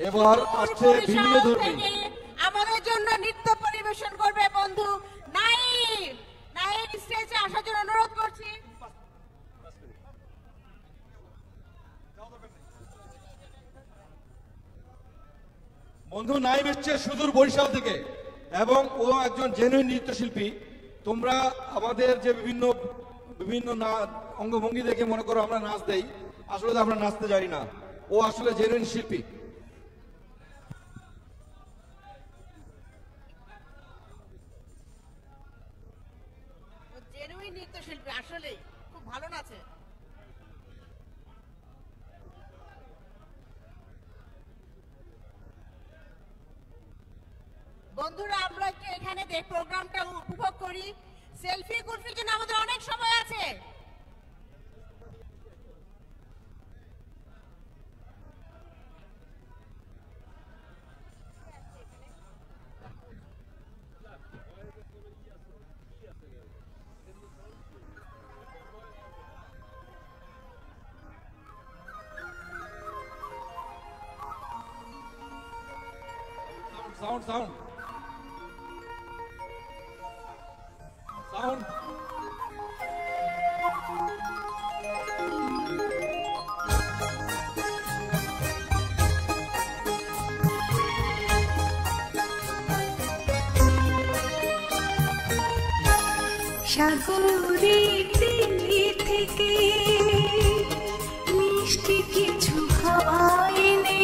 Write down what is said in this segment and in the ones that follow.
এবার আসছে ভিন্ন ধর্মী আমাদের জন্য নৃত্য পরিবেশন করবে বন্ধু নাইম। নাইম স্টেজে আসার জন্য অনুরোধ করছি। বন্ধু নাইম এসছে সুদূর বরিশাল থেকে এবং ও একজন জেনুইন নৃত্যশিল্পী। তোমরা আমাদের যে বিভিন্ন বিভিন্ন অঙ্গভঙ্গি দেখে মনে করো আমরা নাচ দেই, আসলে আমরা নাচতে জানি না। ও আসলে জেনুইন শিল্পী। জেনুইন নৃত্যশিল্পী, আসলে খুব ভালো নাচে। বন্ধুরা আমরা একটু এখানে প্রোগ্রামটা উপভোগ করি। সেলফি কুলফির জন্য আমাদের অনেক সময় আছে। Sound, sound. Sound. সাগরের তীরে থেকে মিষ্টি কিছু হাওয়ায় এনে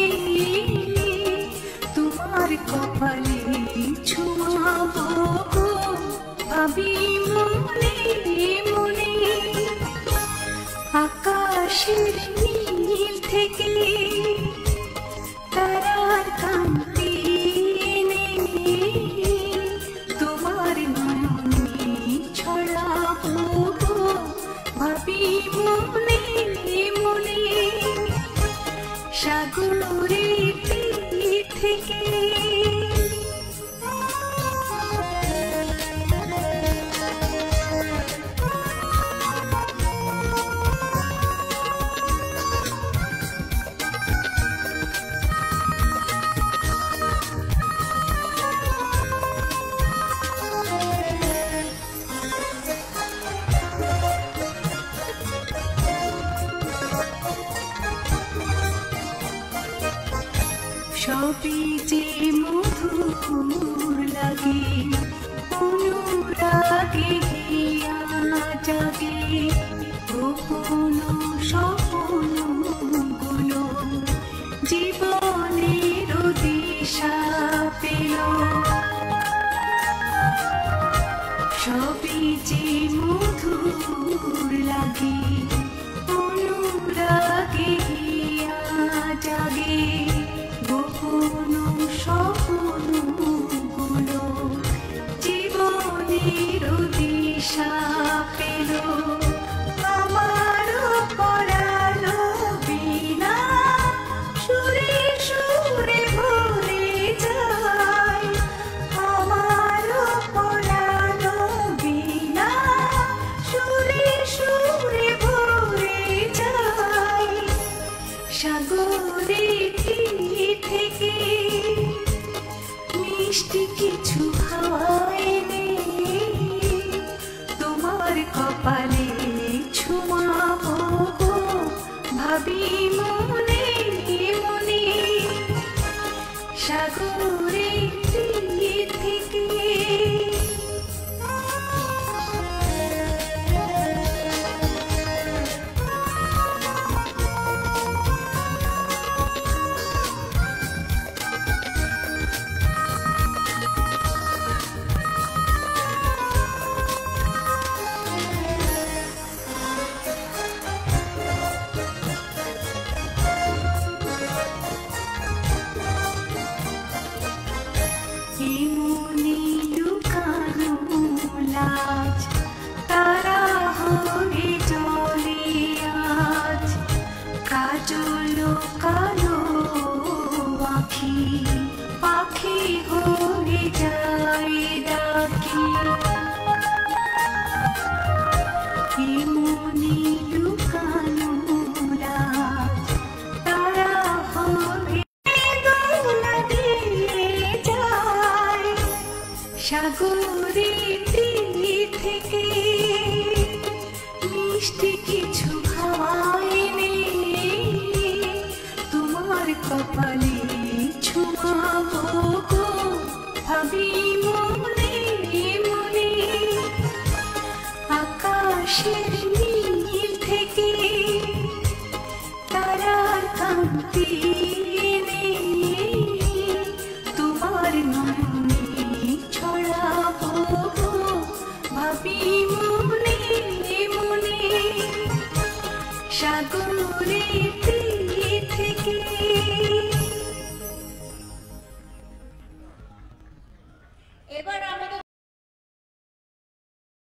তোমার কপালে ছোঁয়াবো গো, ভাবি মনে মনে। আকাশের নীল থেকে তারার কান্তি এনে তোমার নয়নে ছড়াবো গো, ভাবি মনে মনে। সাগরের তীর থেকে সবই যে মধুর লাগে, অনুরাগে হিয়া জাগে, গোপন স্বপ্নগুলো জীবনের দিশা পেল। সবই যে মধুর লাগে, অনুরাগে হিয়া জাগে, গোপন স্বপ্নগুলো জীবনের দিশা পেল। আমার পরালো বিনা সুরে সুরে ভরে যায়, আমার পরালো বিনা সুরে সুরে ভরে যায়। সাগরের তীর থেকে মিষ্টি কিছু হাওয়ায় এনে তোমার কপালে ছোঁয়াবো গো, ভাবি মনে মনে। সাগরের তীর থেকে লুকানো রাত তারা হবে সাগরের তীর থেকে মিষ্টি কিছু হাওয়া এনে তোমার কপালে ছোঁয়াবো গো, ভাবি মনে মনে। আকাশের নীল থেকে তারার কান্তি এনে তোমার নয়নে ছড়াবো গো, ভাবি মনে মনে। সাগরের